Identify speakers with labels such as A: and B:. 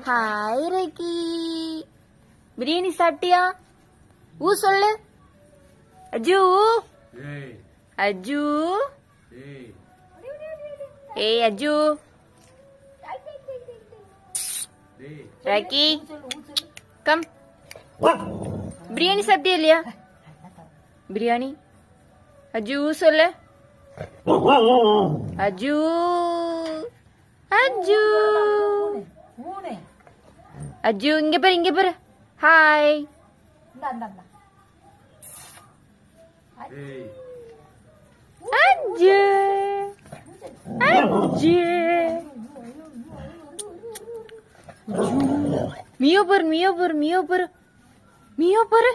A: Hi ரக்கி, biryani சாப்பிட்டியா? ஊ சொல்லு. அஜு அஜு ஏய் அஜு. ரக்கி கம். பிரியாணி சாப்பிட்டியா இல்லையா? பிரியாணி. அஜு சொல்லு. அஜு அஜு அஜு இங்க பாரு, இங்க பாரு. ஹாய். அஜு அஜு மியோ பாரு, மியோ பாரு, மியோ பாரு, மியோ பாரு.